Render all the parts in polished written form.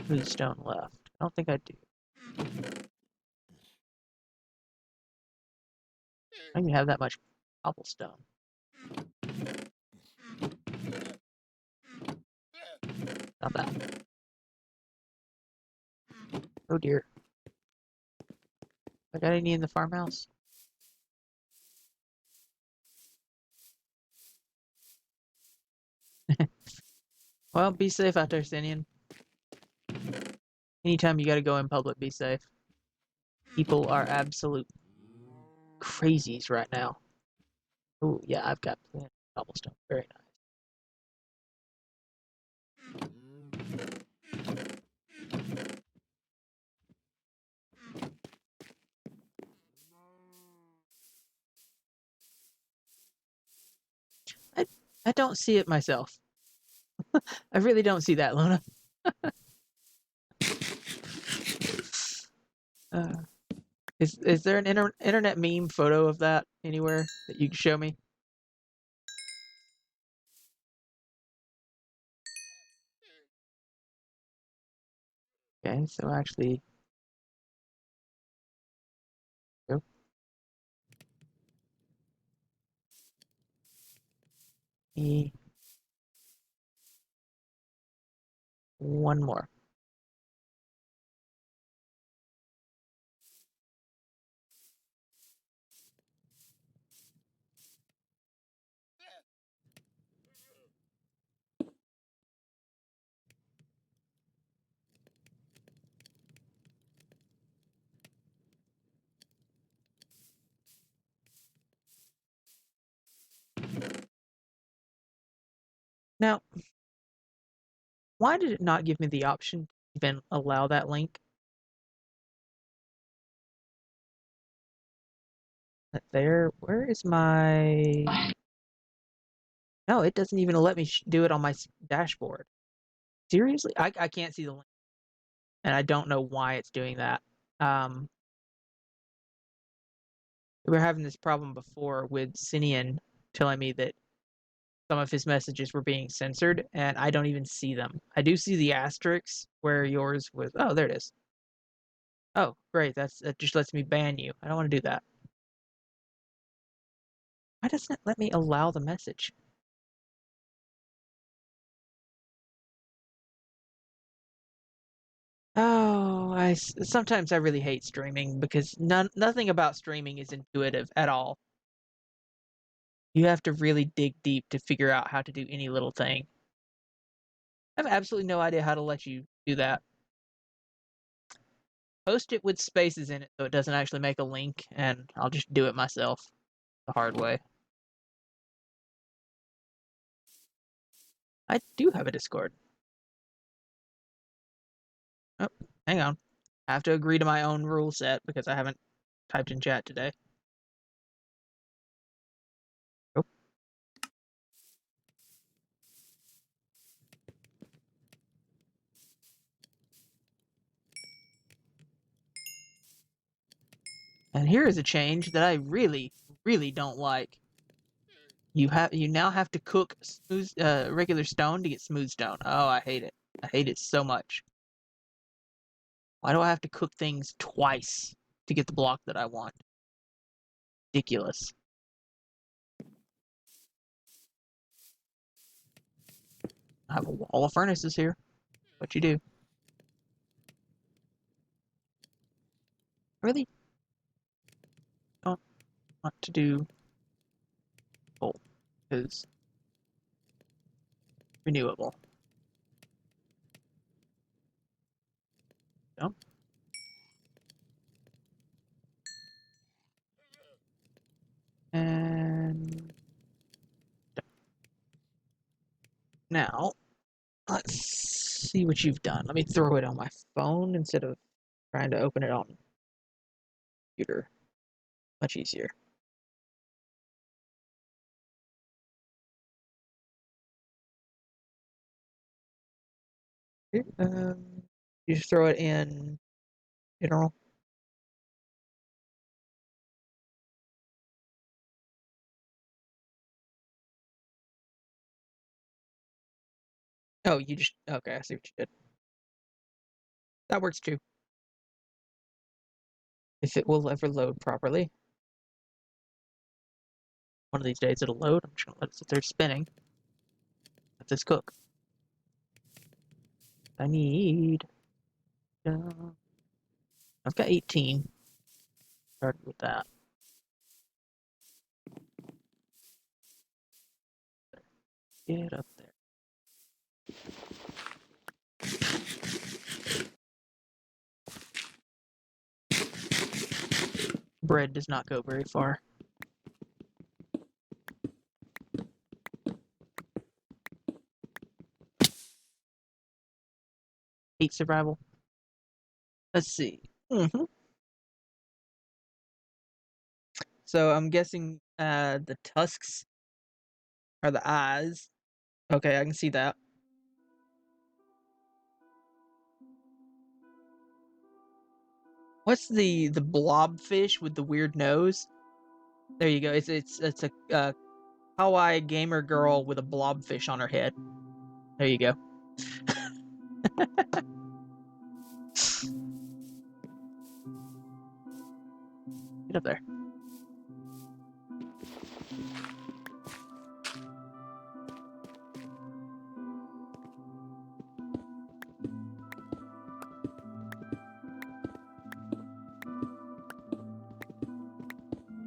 Smooth stone left. I don't think I do. I don't even have that much cobblestone. Not bad. Oh dear. I got any in the farmhouse? Well, be safe out there, Sinian. Anytime you gotta go in public, be safe. People are absolute crazies right now. Oh, yeah, I've got plenty of cobblestone. Very nice. I don't see it myself. I really don't see that, Luna. uh, is there an internet meme photo of that anywhere that you can show me? Okay, so actually, oh, one more. Now, why did it not give me the option to even allow that link? There, where is my... No, it doesn't even let me do it on my dashboard. Seriously? I can't see the link. And I don't know why it's doing that. We were having this problem before with Sinian telling me that some of his messages were being censored, and I don't even see them. I do see the asterisks where yours was. Oh, there it is. Oh, great. That just lets me ban you. I don't want to do that. Why doesn't it let me allow the message? Oh, sometimes I really hate streaming because nothing about streaming is intuitive at all. You have to really dig deep to figure out how to do any little thing. I have absolutely no idea how to let you do that. Post it with spaces in it so it doesn't actually make a link, and I'll just do it myself the hard way. I do have a Discord. Oh, hang on. I have to agree to my own rule set because I haven't typed in chat today. Oh. And here is a change that I really, really don't like. You now have to cook smooth regular stone to get smooth stone. Oh, I hate it. I hate it so much. Why do I have to cook things twice to get the block that I want? Ridiculous. I have a wall of furnaces here. What you do? Really don't want to do coal because renewable. No. And now let's see what you've done. Let me throw it on my phone instead of trying to open it on computer. Much easier. You just throw it in general. Oh, you just okay. I see what you did. That works too. If it will ever load properly, one of these days it'll load. I'm just gonna let it sit there spinning. Let this cook. I need. I've got 18. Started with that. Get up there. Bread does not go very far. Hate survival. Let's see. So I'm guessing the tusks are the eyes. Okay, I can see that. What's the blobfish with the weird nose? There you go. It's a kawaii gamer girl with a blobfish on her head. There you go. Get up there.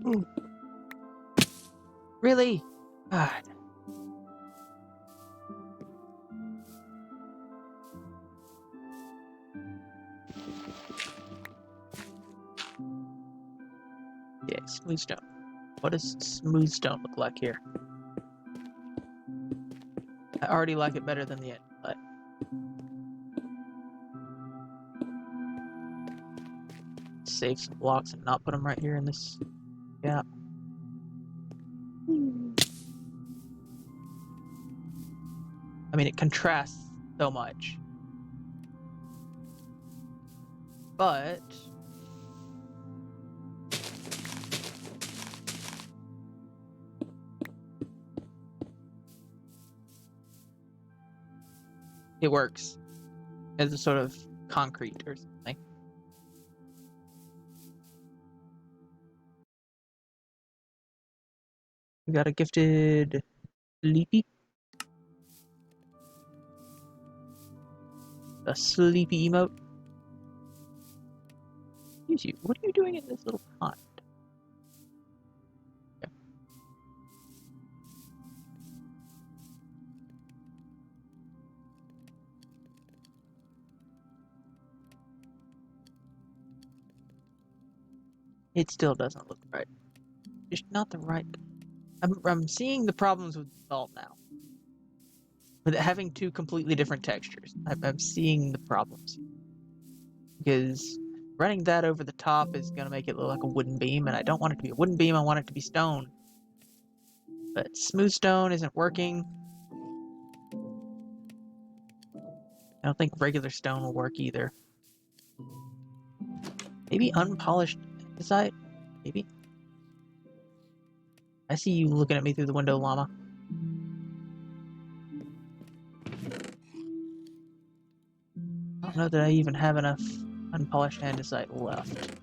Ooh. Really? God. Yeah, smooth stone. What does smooth stone look like here? I already like it better than the end, but save some blocks and not put them right here in this gap. I mean, it contrasts so much. But it works as a sort of concrete or something. We got a gifted sleepy. A sleepy emote. Excuse you. What are you doing in this little pond? Okay. It still doesn't look right. Just not the right. I'm seeing the problems with salt now. With it having two completely different textures. I'm seeing the problems. Because running that over the top is going to make it look like a wooden beam, and I don't want it to be a wooden beam, I want it to be stone. But smooth stone isn't working. I don't think regular stone will work either. Maybe unpolished andesite? Maybe? I see you looking at me through the window, llama. I don't know that I even have enough unpolished andesite left.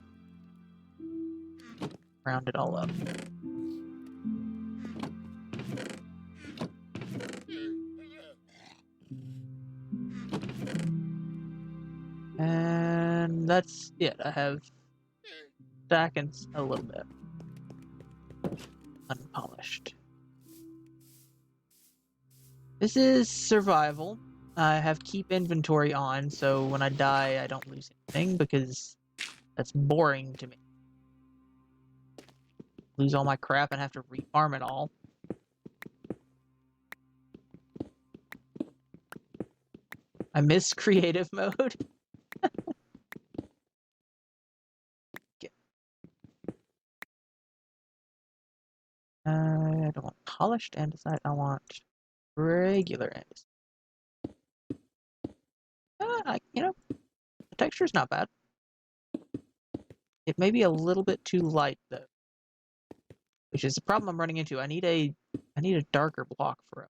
Round it all up. And that's it. I have stack and a little bit unpolished. This is survival. I have keep inventory on, so when I die, I don't lose anything because that's boring to me. Lose all my crap and have to refarm it all. I miss creative mode. I don't want polished andesite. I want regular andesite. The texture's not bad. It may be a little bit too light though, which is the problem I'm running into. I need a darker block for it.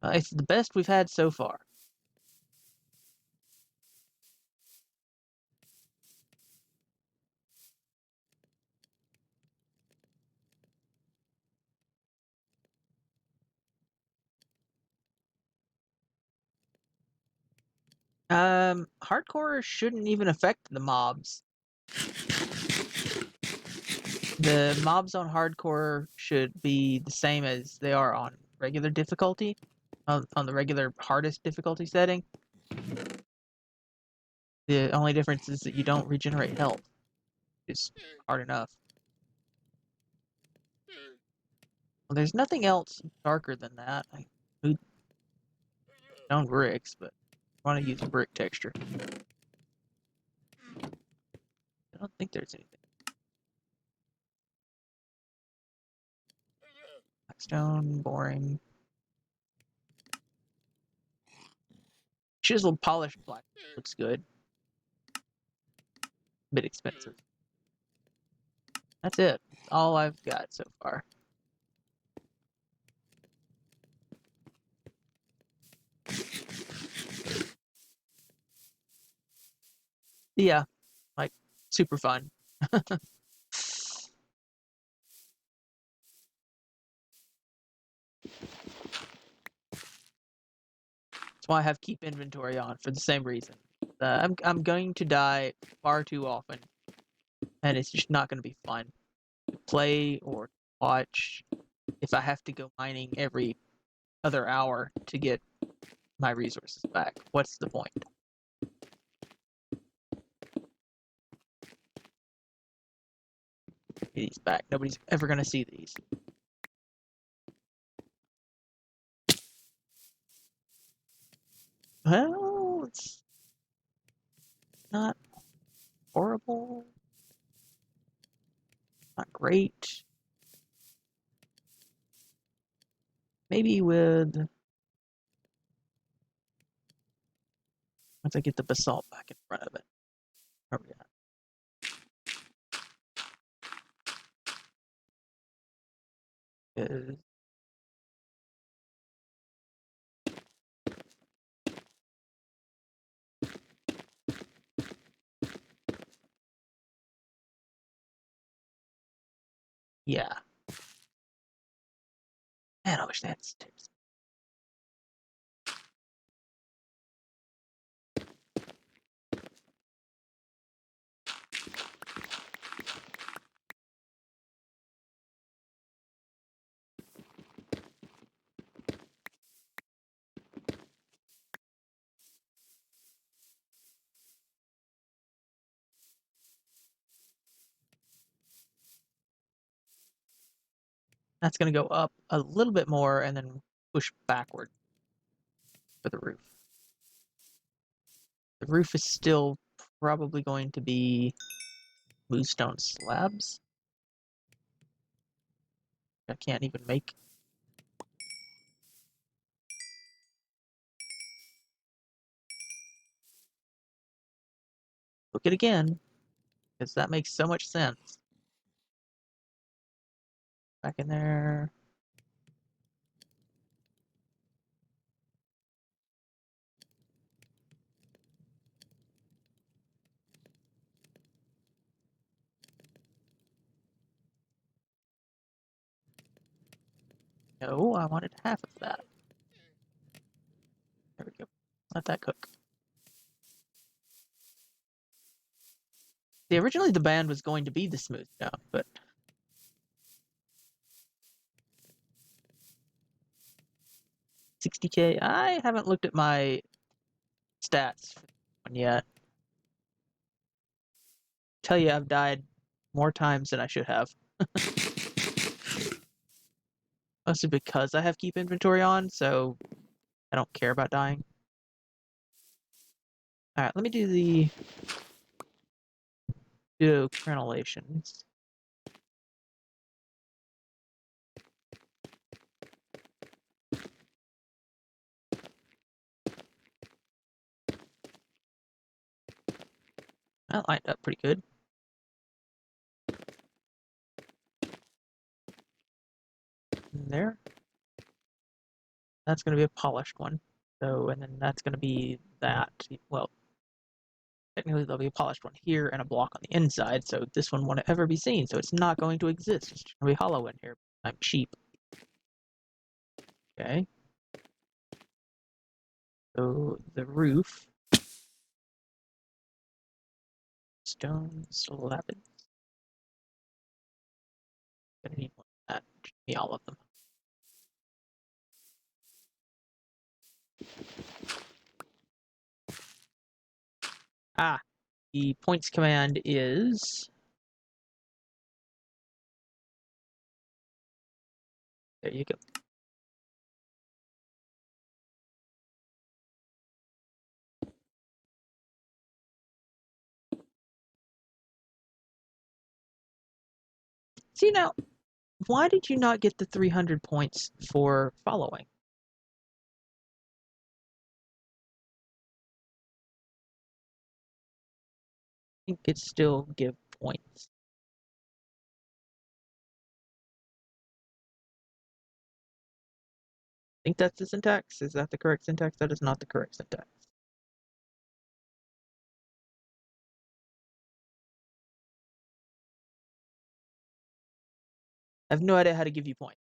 It's the best we've had so far. Hardcore shouldn't even affect the mobs. The mobs on hardcore should be the same as they are on regular difficulty, on the regular hardest difficulty setting. The only difference is that you don't regenerate health. It's hard enough. Well, there's nothing else darker than that. I found bricks, but I want to use a brick texture. I don't think there's anything. Blackstone, boring. Chiseled polished black looks good. A bit expensive. That's it. That's all I've got so far. Yeah, like super fun. That's why I have keep inventory on for the same reason. I'm going to die far too often, and it's just not going to be fun to play or watch if I have to go mining every other hour to get my resources back. What's the point? Get these back. Nobody's ever going to see these. Well, it's not horrible. Not great. Maybe with once I get the basalt back in front of it. Where we at? Yeah. Man, I wish they had tips. That's going to go up a little bit more and then push backward for the roof. The roof is still probably going to be bluestone slabs. I can't even make. Look it again, because that makes so much sense. Back in there. No, I wanted half of that. There we go. Let that cook. Originally the band was going to be the smooth stone, but 60k. I haven't looked at my stats for one yet. Tell you, I've died more times than I should have. Mostly because I have keep inventory on, so I don't care about dying. Alright, let me do the crenellations. That lined up pretty good. In there. That's going to be a polished one. So, and then that's going to be that. Well, technically there'll be a polished one here and a block on the inside, so this one won't ever be seen, so it's not going to exist. It's going to be hollow in here. I'm cheap. Okay. So the roof. Stone slab. Gonna need one of that. Should be all of them. Ah, the points command is. There you go. See now, why did you not get the 300 points for following? I think it still give points. I think that's the syntax. Is that the correct syntax? That is not the correct syntax. I have no idea how to give you points.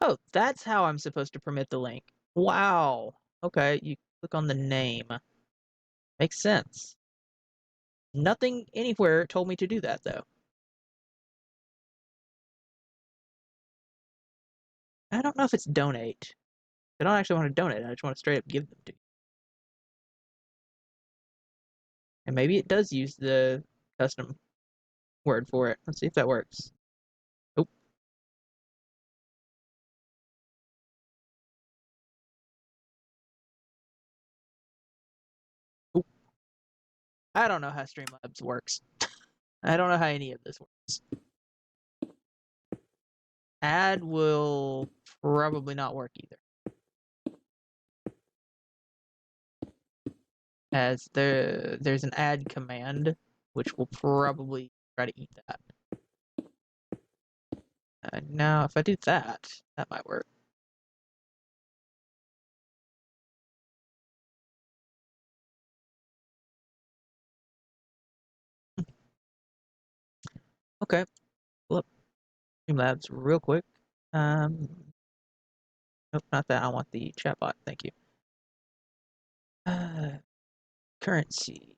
Oh, that's how I'm supposed to permit the link. Wow. Okay, you click on the name. Makes sense. Nothing anywhere told me to do that, though. I don't know if it's donate. I don't actually want to donate. I just want to straight up give them to you. And maybe it does use the custom word for it. Let's see if that works. Oh. Oh. I don't know how Streamlabs works. I don't know how any of this works. Add will probably not work either. As there's an add command, which will probably try to eat that. Now, if I do that, that might work. Okay, pull up Streamlabs real quick. Nope, not that. I want the chatbot. Thank you. Currency.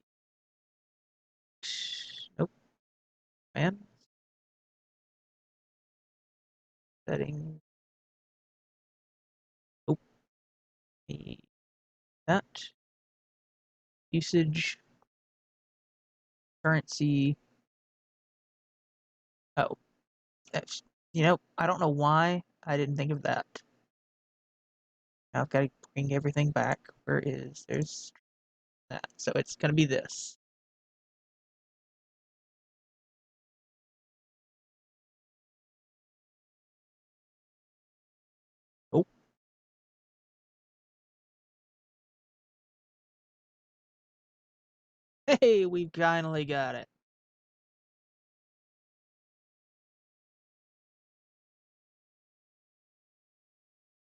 Nope. Man. Setting. Nope. That. Usage. Currency. Oh. I don't know why I didn't think of that. Now I've got to bring everything back. There's that. So it's going to be this. Oh. Hey, we finally got it.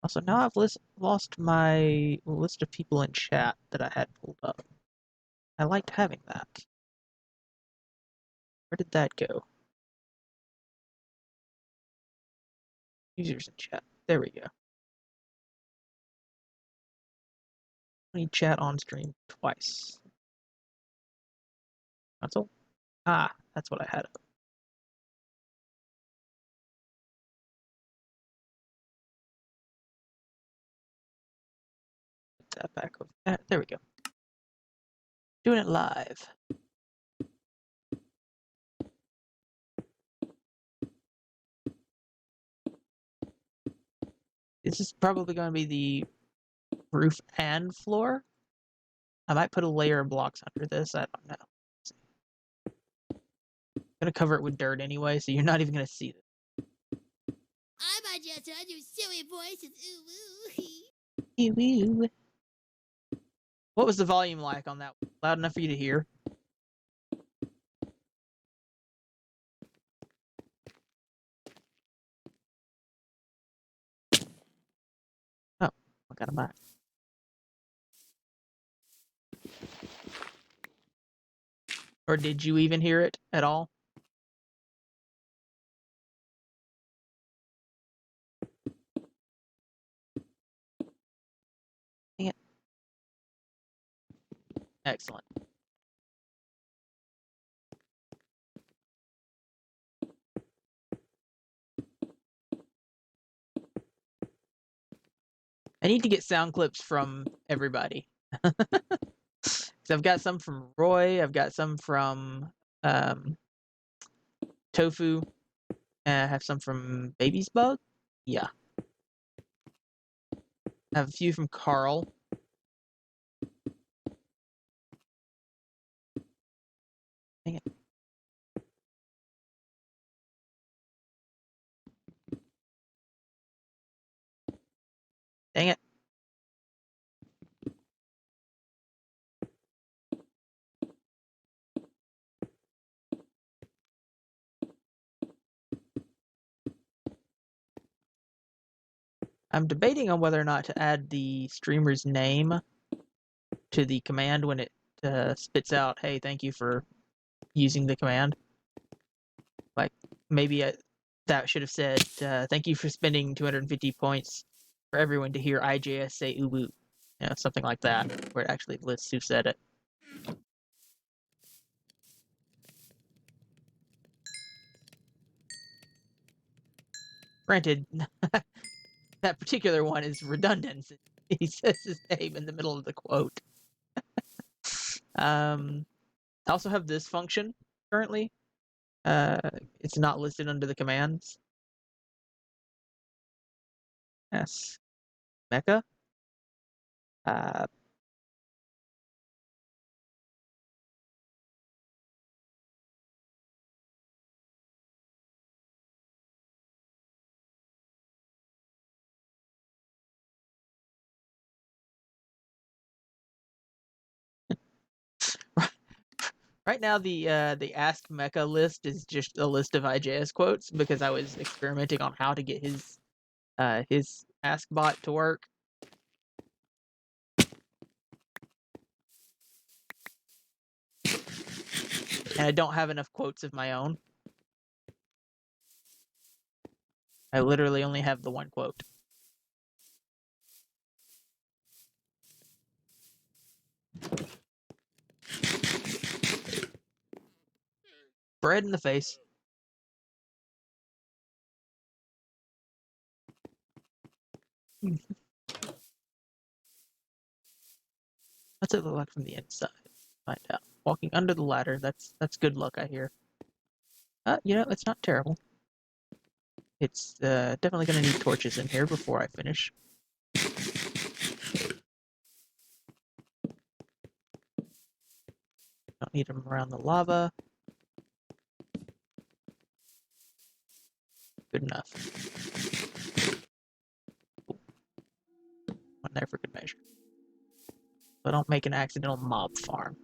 Also, now I've lost my list of people in chat that I had pulled up. I liked having that. Where did that go? Users in chat. There we go. I need chat on stream twice. Console? Ah, that's what I had. Put that back over. There we go. Doing it live. This is probably going to be the roof and floor. I might put a layer of blocks under this. I don't know. I'm going to cover it with dirt anyway, so you're not even going to see it. I might just heard your silly voices. Ooh, ooh. What was the volume like on that? Loud enough for you to hear? kind of back. Or did you even hear it at all? Dang it. Excellent. I need to get sound clips from everybody. So I've got some from Roy. I've got some from Tofu. I have some from Baby's Bug. Yeah. I have a few from Carl. Dang it. Dang it. I'm debating on whether or not to add the streamer's name to the command when it spits out, hey, thank you for using the command. Like, maybe that should have said, thank you for spending 250 points for everyone to hear IJS say ubu. You know, something like that, where it actually lists who said it. Granted, that particular one is redundant. He says his name in the middle of the quote. I also have this function currently. It's not listed under the commands. Yes. Mecha. Uh, right now, the Ask Mecha list is just a list of IJS quotes because I was experimenting on how to get his Ask bot to work. And I don't have enough quotes of my own. I literally only have the one quote. Bread in the face. What's it look like from the inside? Find out. Walking under the ladder. That's good luck, I hear. You know, it's not terrible. It's definitely gonna need torches in here before I finish. Don't need them around the lava. Good enough. One there for good measure. So I don't make an accidental mob farm.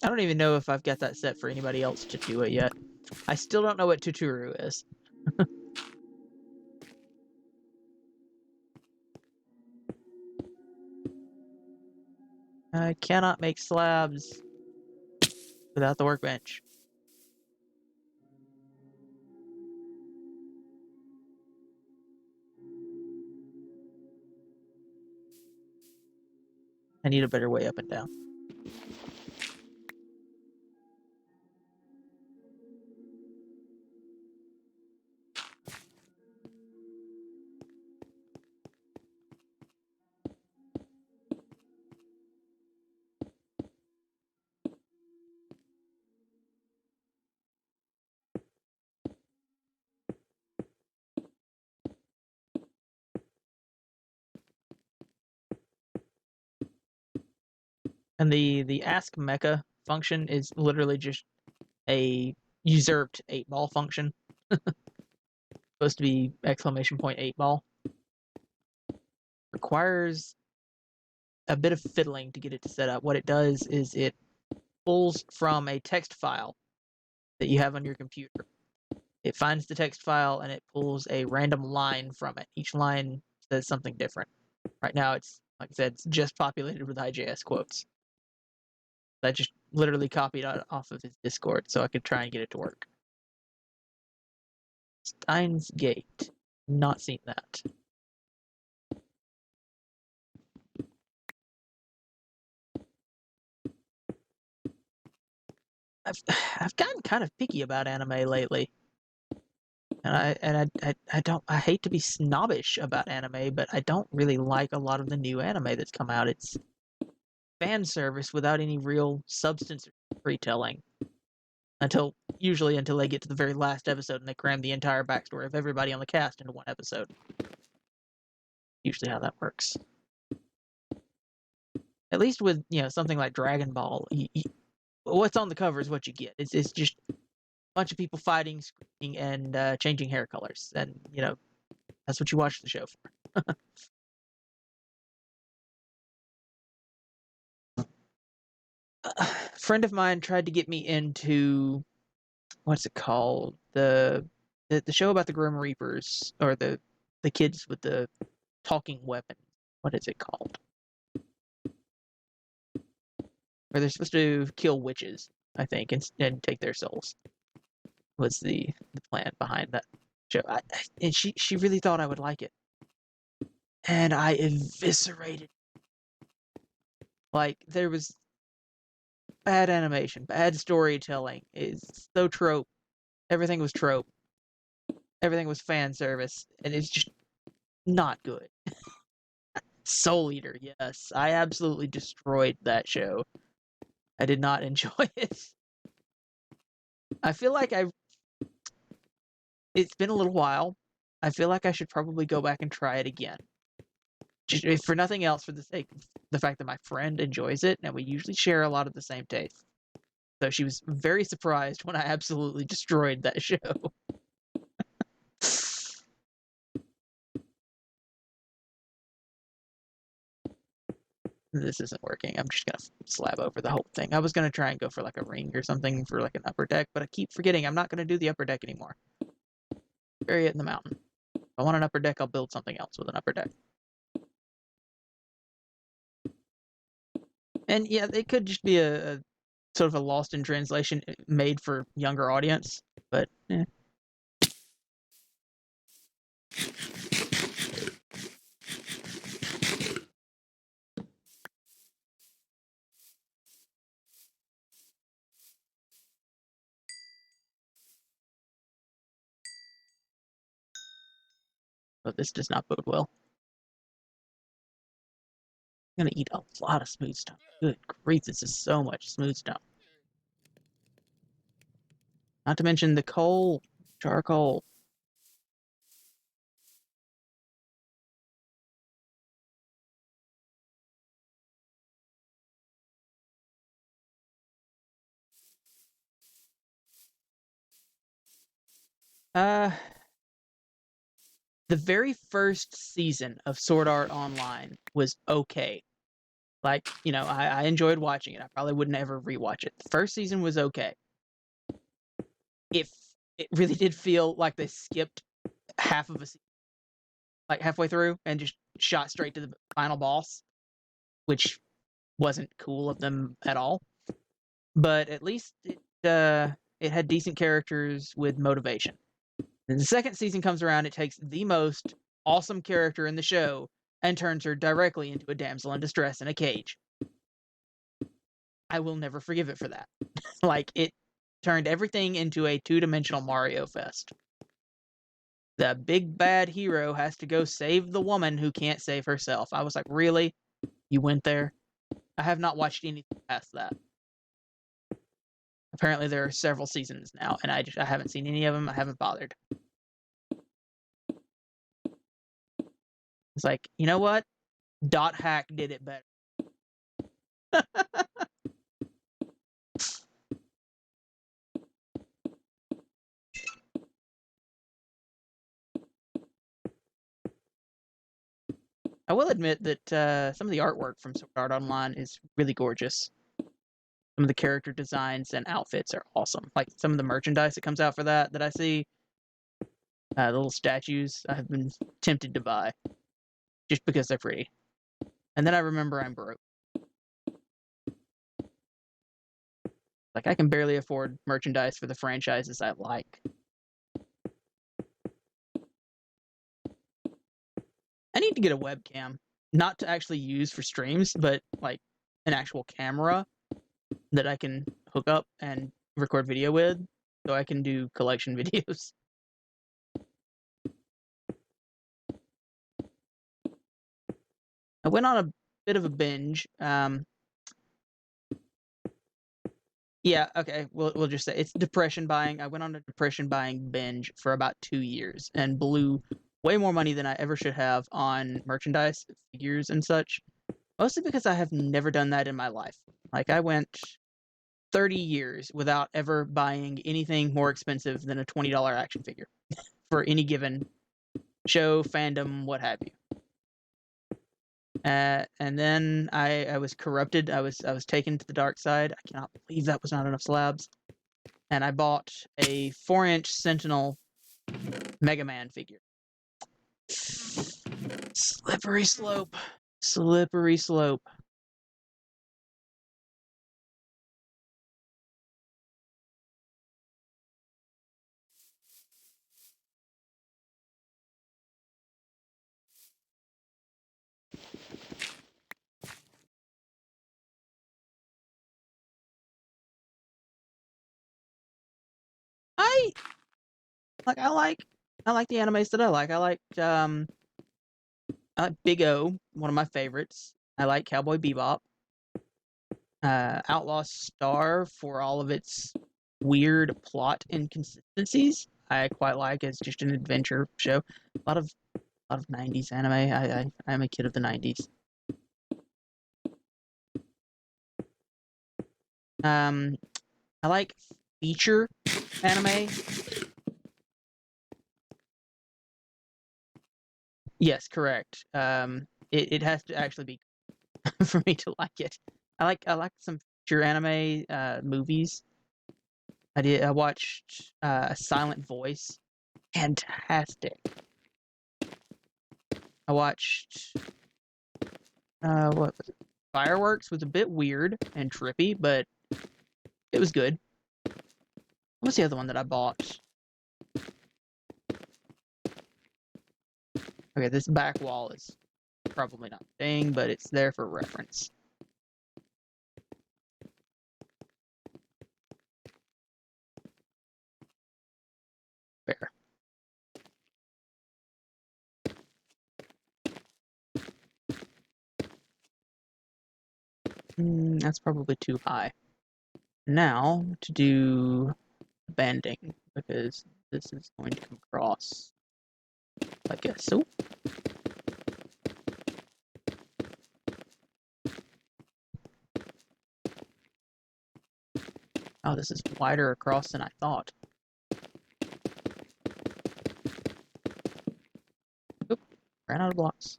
I don't even know if I've got that set for anybody else to do it yet. I still don't know what Tuturu is. I cannot make slabs without the workbench. I need a better way up and down. And the ask mecha function is literally just a usurped 8-ball function. Supposed to be exclamation point 8-ball. Requires a bit of fiddling to get it to set up. What it does is it pulls from a text file that you have on your computer. It finds the text file and it pulls a random line from it. Each line that's something different. Right now, it's like I said, it's just populated with IJS quotes. I just literally copied it off of his Discord so I could try and get it to work. Steins Gate. Not seen that. I've gotten kind of picky about anime lately. And I hate to be snobbish about anime, but I don't really like a lot of the new anime that's come out. It's fan service without any real substance or storytelling. Usually until they get to the very last episode and they cram the entire backstory of everybody on the cast into one episode. Usually how that works. At least with something like Dragon Ball, what's on the cover is what you get. It's just a bunch of people fighting, screaming, and changing hair colors, and that's what you watch the show for. A friend of mine tried to get me into what's it called, the show about the Grim Reapers, or the kids with the talking weapon. What is it called? Where they're supposed to kill witches, I think, and take their souls. Was the plan behind that show? And she really thought I would like it, and I eviscerated. Like, there was bad animation, bad storytelling. It's so trope. Everything was trope. Everything was fan service, and it's just not good. Soul Eater, yes. I absolutely destroyed that show. I did not enjoy it. I feel like it's been a little while. I feel like I should probably go back and try it again. Just, if for nothing else, for the sake of the fact that my friend enjoys it, and we usually share a lot of the same tastes. So she was very surprised when I absolutely destroyed that show. This isn't working. I'm just gonna slab over the whole thing. I was gonna try and go for like a ring or something for like an upper deck, but I keep forgetting I'm not gonna do the upper deck anymore. Bury it in the mountain. If I want an upper deck, I'll build something else with an upper deck. And yeah, it could just be a sort of a lost in translation made for younger audience, but but this does not bode well. I'm gonna eat a lot of smooth stone. Good grief, this is so much smooth stone. Not to mention the coal, charcoal. Uh, the very first season of Sword Art Online was okay. Like, I enjoyed watching it. I probably wouldn't ever rewatch it. The first season was okay. If it really did feel like they skipped half of a season, like halfway through, and just shot straight to the final boss, which wasn't cool of them at all. But at least it had decent characters with motivation. And the second season comes around, it takes the most awesome character in the show and turns her directly into a damsel in distress in a cage. I will never forgive it for that. Like, it turned everything into a two-dimensional Mario Fest. The big bad hero has to go save the woman who can't save herself. I was like, really? You went there? I have not watched anything past that. Apparently there are several seasons now, and I haven't seen any of them. I haven't bothered. It's like, you know what? Dot Hack did it better. I will admit that some of the artwork from Sword Art Online is really gorgeous. Some of the character designs and outfits are awesome. Like some of the merchandise that comes out for that I see, the little statues, I have been tempted to buy. just because they're pretty. And then I remember I'm broke. Like, I can barely afford merchandise for the franchises I like. I need to get a webcam. Not to actually use for streams, but like an actual camera that I can hook up and record video with, so I can do collection videos. I went on a bit of a binge. Yeah, okay. We'll just say it's depression buying. I went on a depression buying binge for about 2 years and blew way more money than I ever should have on merchandise, figures, and such. Mostly because I have never done that in my life. Like, I went 30 years without ever buying anything more expensive than a $20 action figure for any given show, fandom, what have you. And then I was corrupted. I was taken to the dark side. I cannot believe that was not enough slabs. And I bought a 4-inch Sentinel Mega Man figure. Slippery slope. Slippery slope. I like the animes that I like. I like Big O, one of my favorites. I like Cowboy Bebop. Outlaw Star for all of its weird plot inconsistencies. I quite like as just an adventure show. A lot of 90s anime. I'm a kid of the 90s. I like feature anime. Yes, correct. It has to actually be for me to like it. I like some feature anime movies. I watched A Silent Voice. Fantastic. I watched what was it? Fireworks was a bit weird and trippy, but it was good. What's the other one that I bought? Okay, this back wall is probably not a thing, but it's there for reference. Fair. That's probably too high. Now to do banding, because this is going to come across like so. Oh, this is wider across than I thought. Oop, ran out of blocks.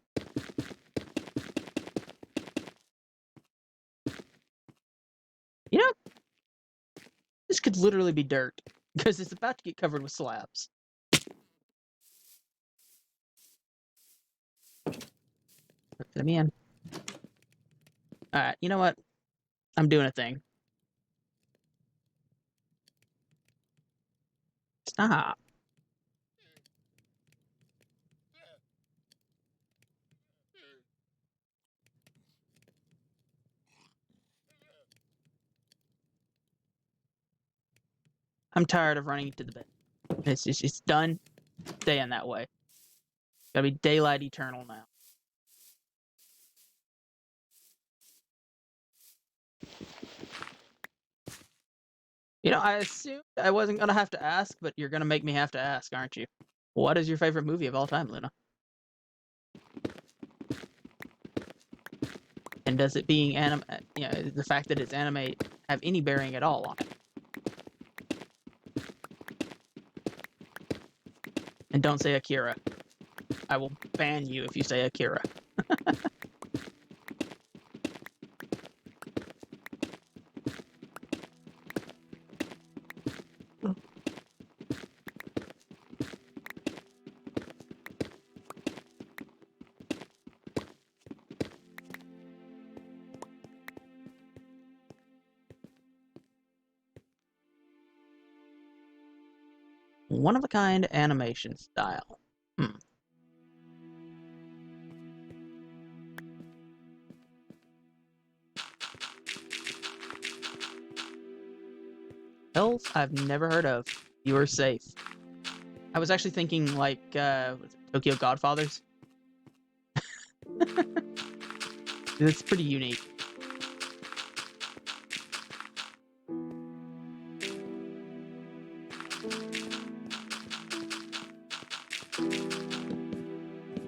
You know, this could literally be dirt, because it's about to get covered with slabs. Let me in. Alright, you know what? I'm doing a thing. Stop. I'm tired of running to the bed. It's done. Staying that way. Gotta be daylight eternal now. You know, I assumed I wasn't gonna have to ask, but you're gonna make me have to ask, aren't you? What is your favorite movie of all time, Luna? And does it being anime, the fact that it's anime, have any bearing at all on it? And don't say Akira. I will ban you if you say Akira. One-of-a-kind animation style. Elves I've never heard of. You are safe. I was actually thinking like Tokyo Godfathers. It's pretty unique.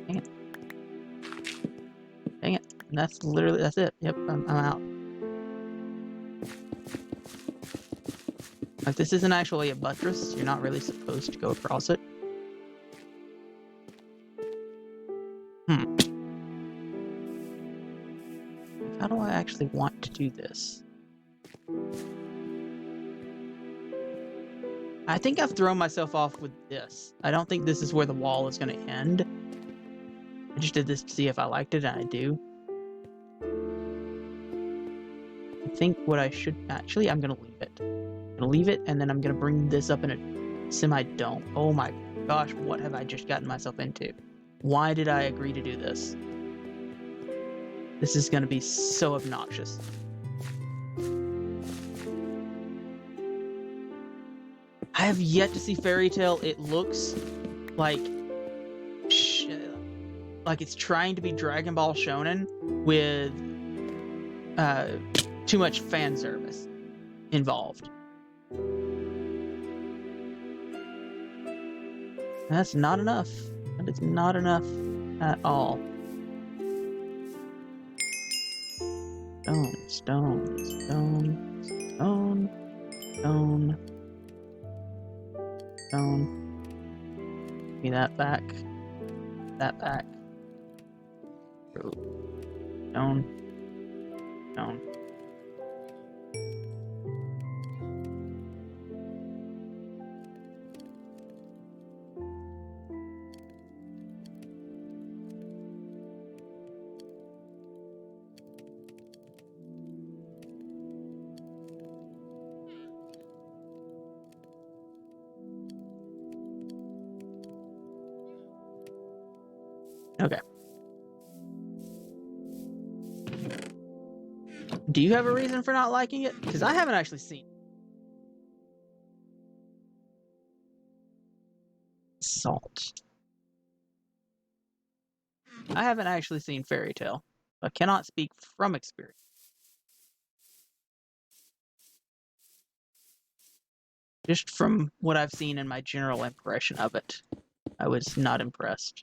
Dang it. Dang it. And that's it. Yep, I'm out. Like, this isn't actually a buttress. You're not really supposed to go across it. How do I actually want to do this? I think I've thrown myself off with this. I don't think this is where the wall is going to end. I just did this to see if I liked it, and I do. I think what I should... Actually, I'm going to leave it. I'm going to leave it, and then I'm going to bring this up in a semi-dome. Oh my gosh, what have I just gotten myself into? Why did I agree to do this? This is going to be so obnoxious. I have yet to see Fairy Tale. It looks like it's trying to be Dragon Ball Shonen with too much fan service involved. That's not enough. That is not enough at all. Stone, stone, stone, stone, stone, stone. Give me that back. That back. Stone. Stone. Okay. Do you have a reason for not liking it? Because I haven't actually seen Salt. I haven't actually seen Fairy Tale. I cannot speak from experience. Just from what I've seen and my general impression of it, I was not impressed.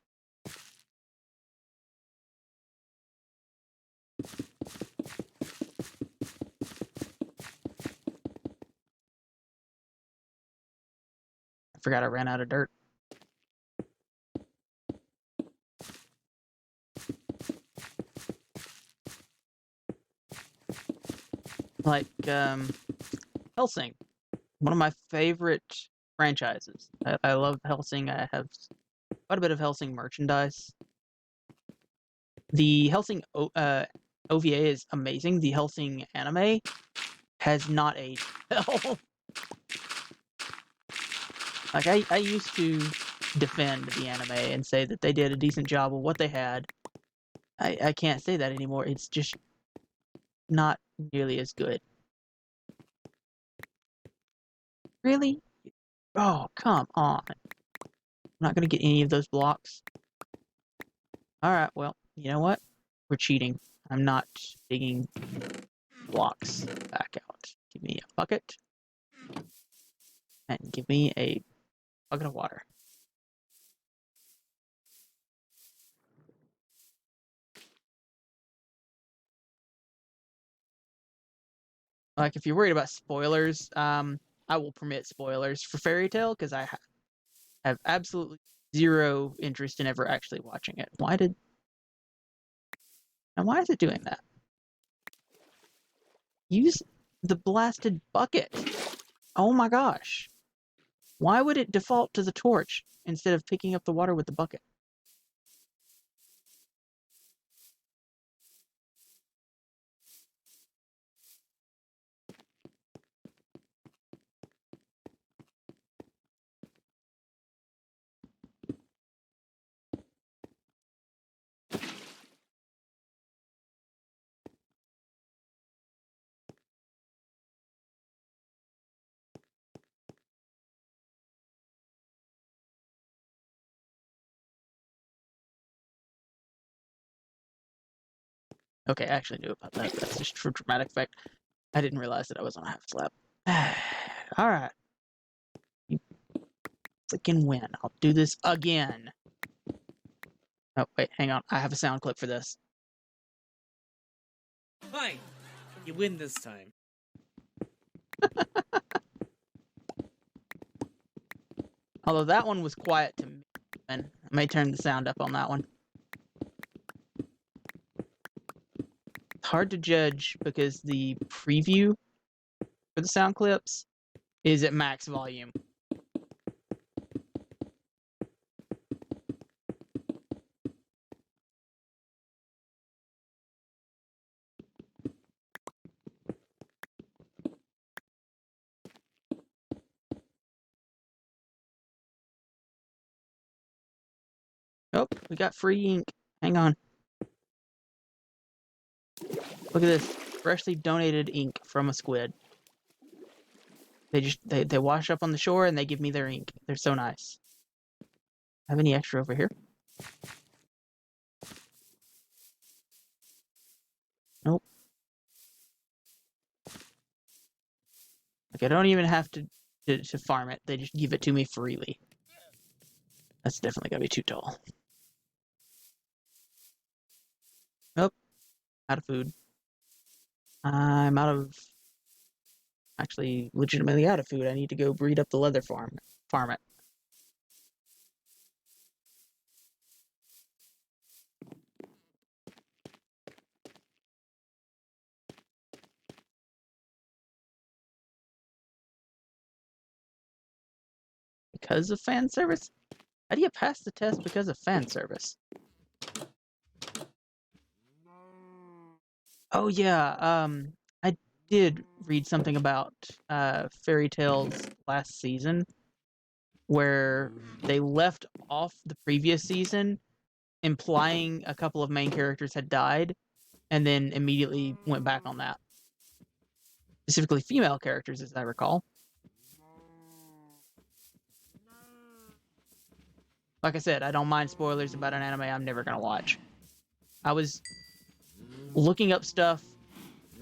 I forgot I ran out of dirt. Like, Hellsing, one of my favorite franchises. I love Hellsing. I have quite a bit of Hellsing merchandise. The Hellsing OVA is amazing. The Hellsing anime has not aged well. Like, I used to defend the anime and say that they did a decent job of what they had. I can't say that anymore. It's just not nearly as good. Really? Oh, come on. I'm not going to get any of those blocks. Alright, well, you know what? We're cheating. I'm not digging blocks back out. Give me a bucket. And give me a bucket of water. Like, if you're worried about spoilers, I will permit spoilers for Fairy Tale, because I have absolutely zero interest in ever actually watching it. And why is it doing that? Use the blasted bucket. Oh my gosh. Why would it default to the torch instead of picking up the water with the bucket? Okay, I actually knew about that. That's just for dramatic effect. I didn't realize that I was on a half slap. Alright. You freaking win. I'll do this again. Oh, wait, hang on. I have a sound clip for this. Fine. You win this time. Although that one was quiet to me. And I may turn the sound up on that one. It's hard to judge because the preview for the sound clips is at max volume. Oh, we got free ink. Hang on. Look at this. Freshly donated ink from a squid. They wash up on the shore and they give me their ink. They're so nice. Have any extra over here? Nope. Like I don't even have to farm it. They just give it to me freely. That's definitely gotta be too tall. Nope. Out of food. I'm out of actually legitimately out of food. I need to go breed up the leather farm it. Because of fan service? How do you pass the test because of fan service? Oh yeah, I did read something about Fairy Tale's last season where they left off the previous season implying a couple of main characters had died and then immediately went back on that. Specifically female characters, as I recall. Like I said, I don't mind spoilers about an anime I'm never gonna watch. I was looking up stuff,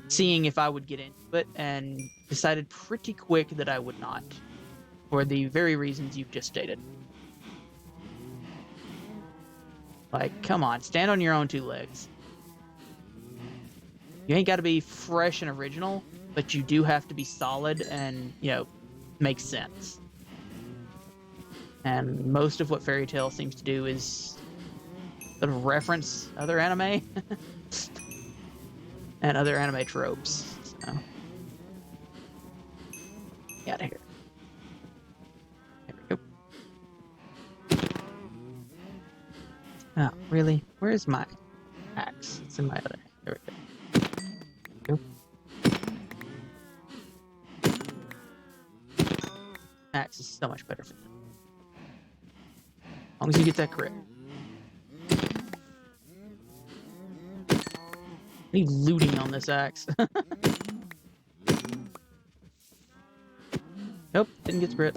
seeing if I would get into it, and decided pretty quick that I would not. For the very reasons you've just stated. Like, come on, stand on your own two legs. You ain't got to be fresh and original, but you do have to be solid and, you know, make sense. And most of what Fairy Tail seems to do is sort of reference other anime and other anime tropes. So, get out of here. There we go. Oh, really? Where's my axe? It's in my other. There we go. Axe is so much better for them. As long as you get that crit. I need looting on this axe. Nope, didn't get the crit.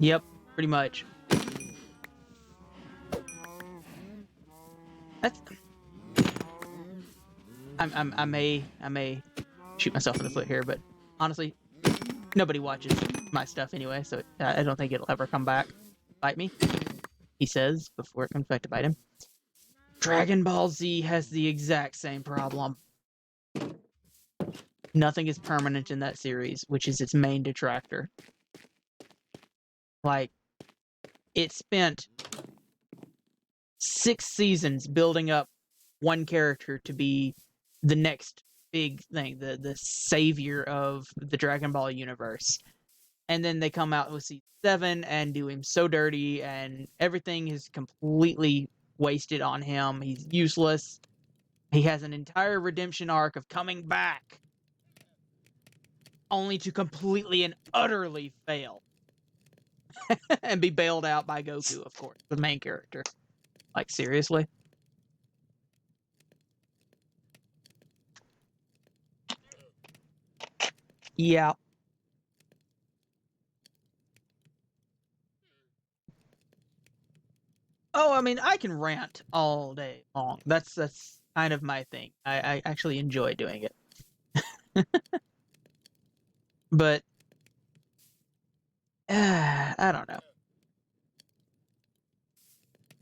Yep, pretty much. That's. I may shoot myself in the foot here, but honestly, nobody watches my stuff anyway, so I don't think it'll ever come back bite me. He says before it comes back to bite him. Dragon Ball Z has the exact same problem. Nothing is permanent in that series, which is its main detractor. Like, it spent 6 seasons building up one character to be the next big thing, the savior of the Dragon Ball universe. And then they come out with season 7 and do him so dirty, and everything is completely wasted on him. He's useless. He has an entire redemption arc of coming back only to completely and utterly fail. And be bailed out by Goku, of course, the main character. Like, seriously? Yeah. Oh, I mean, I can rant all day long. That's kind of my thing. I actually enjoy doing it. But I don't know.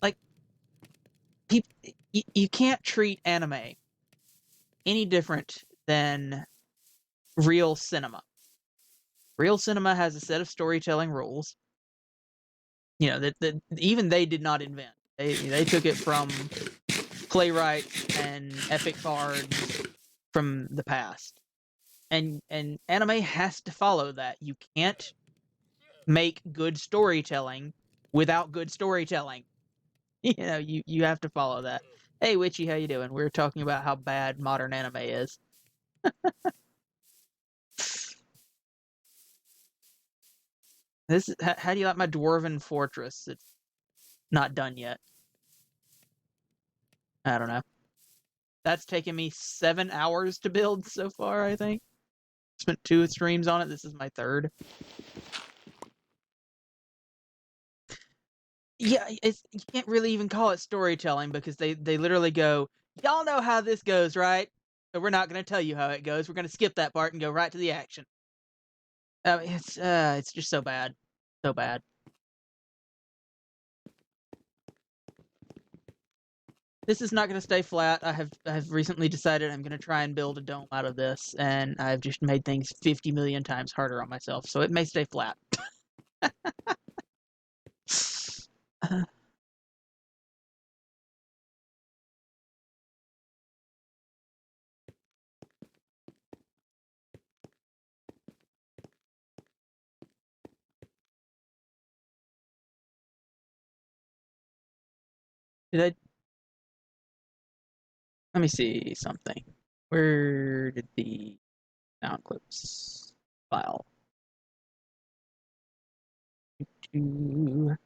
Like, people, you can't treat anime any different than real cinema. Real cinema has a set of storytelling rules. You know that even they did not invent. They took it from playwrights and epic bards from the past. And anime has to follow that. You can't make good storytelling without good storytelling. You know, you have to follow that. Hey Witchy, how you doing? We're talking about how bad modern anime is. This is, how do you like my dwarven fortress? It's not done yet. I don't know. That's taken me 7 hours to build so far, I think. Spent 2 streams on it. This is my 3rd. Yeah, you can't really even call it storytelling because they literally go, y'all know how this goes, right? So we're not going to tell you how it goes. We're going to skip that part and go right to the action. It's just so bad. So bad. This is not going to stay flat. I have recently decided I'm going to try and build a dome out of this, and I've just made things 50 million times harder on myself, so it may stay flat. Did I? Let me see something. Where did the sound clips file? No,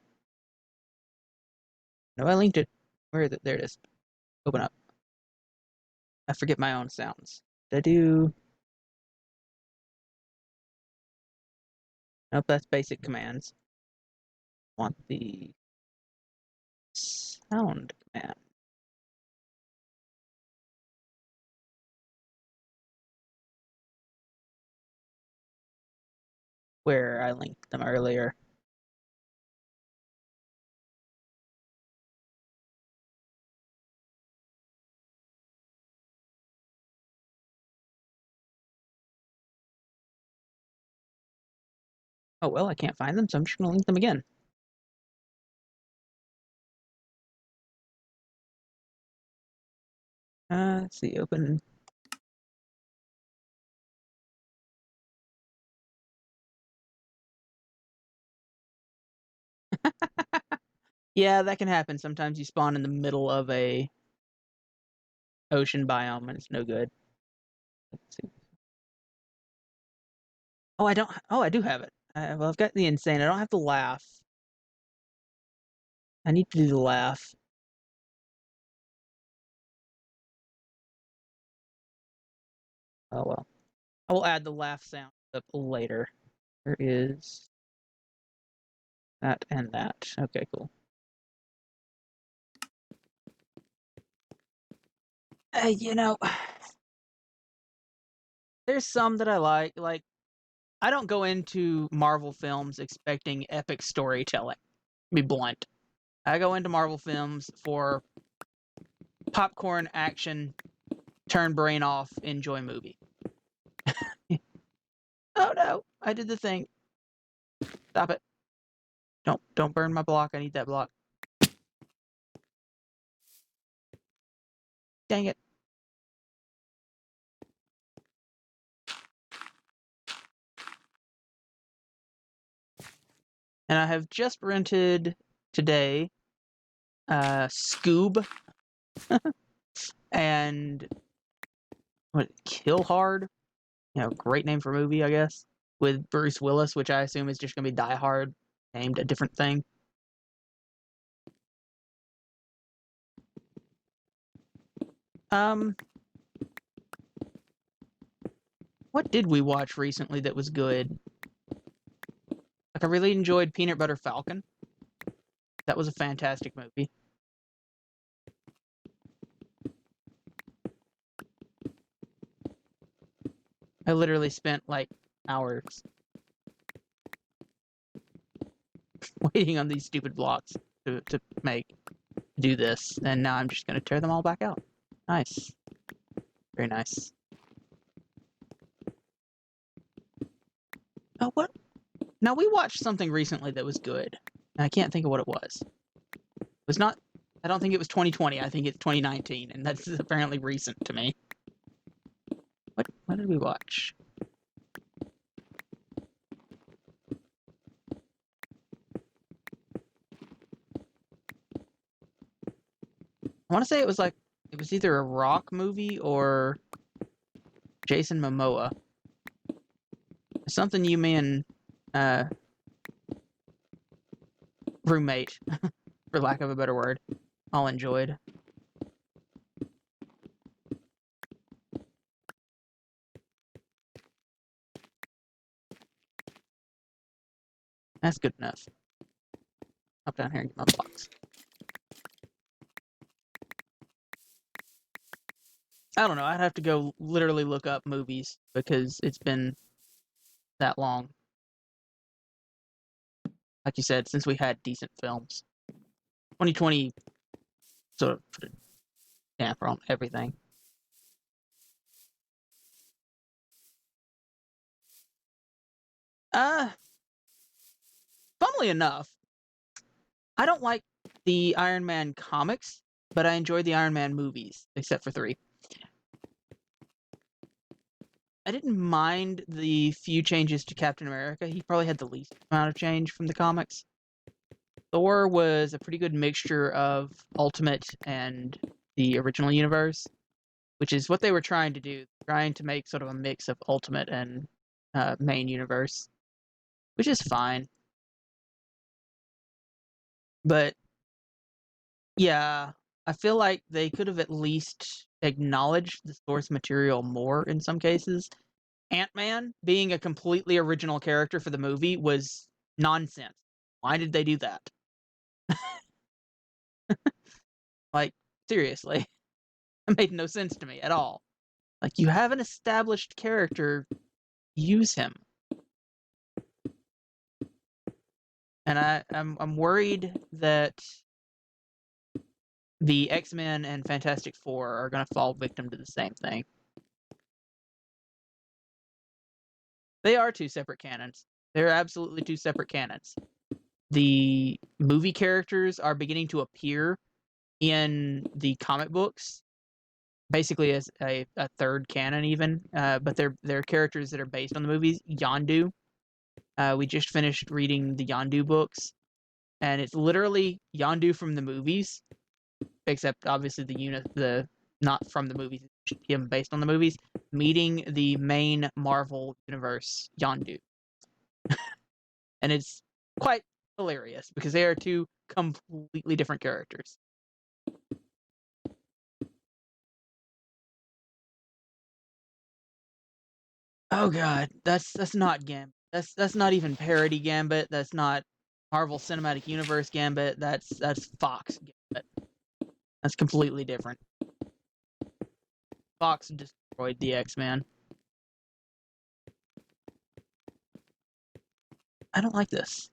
I linked it. Where is it? There it is. Open up. I forget my own sounds. Did I do? Nope, that's basic commands. Want the sound command. Where I linked them earlier. Oh well, I can't find them, so I'm just gonna link them again. Let's see, open. Yeah, that can happen. Sometimes you spawn in the middle of a ocean biome and it's no good. Let's see. Oh, I don't. Oh, I do have it. Well, I've got the insane. I don't have to laugh. I need to do the laugh. Oh well. I will add the laugh sound up later. There is that and that. Okay, cool. You know, there's some that I like. Like, I don't go into Marvel films expecting epic storytelling. To be blunt. I go into Marvel films for popcorn action, turn brain off, enjoy movie. Oh no, I did the thing. Stop it. Don't burn my block. I need that block. Dang it. And I have just rented today Scoob and what Kill Hard. great name for movie, I guess. With Bruce Willis, which I assume is just going to be Die Hard, named a different thing. What did we watch recently that was good? Like, I really enjoyed Peanut Butter Falcon. That was a fantastic movie. I literally spent like hours waiting on these stupid blocks to do this, and now I'm just gonna tear them all back out. Nice. Very nice. Oh, what? Now, we watched something recently that was good, and I can't think of what it was. It was not... I don't think it was 2020. I think it's 2019, and that's apparently recent to me. What did we watch? I want to say it was either a rock movie or Jason Momoa. Something you, me, and roommate, for lack of a better word, all enjoyed. That's good enough. Up down here and get my blocks. I don't know. I'd have to go literally look up movies because it's been that long. Like you said, since we had decent films. 2020 sort of put a damper on everything. Funnily enough, I don't like the Iron Man comics, but I enjoyed the Iron Man movies, except for 3. I didn't mind the few changes to Captain America. He probably had the least amount of change from the comics. Thor was a pretty good mixture of Ultimate and the original universe, which is what they were trying to do, trying to make sort of a mix of Ultimate and main universe, which is fine. But yeah, I feel like they could have at least acknowledged the source material more in some cases. Ant-Man being a completely original character for the movie was nonsense. Why did they do that? Like, seriously. It made no sense to me at all. Like, you have an established character, use him. And I'm worried that the X-Men and Fantastic Four are going to fall victim to the same thing. They are 2 separate canons. They're absolutely 2 separate canons. The movie characters are beginning to appear in the comic books, basically as a third canon even, but they're characters that are based on the movies. Yondu. We just finished reading the Yondu books, and it's literally Yondu from the movies, except obviously the not from the movies, him based on the movies, meeting the main Marvel universe Yondu. And it's quite hilarious because they are 2 completely different characters. Oh god, that's not Gambit. That's not even parody Gambit. That's not Marvel Cinematic Universe Gambit. That's Fox Gambit. That's completely different. Fox destroyed the X-Men. I don't like this.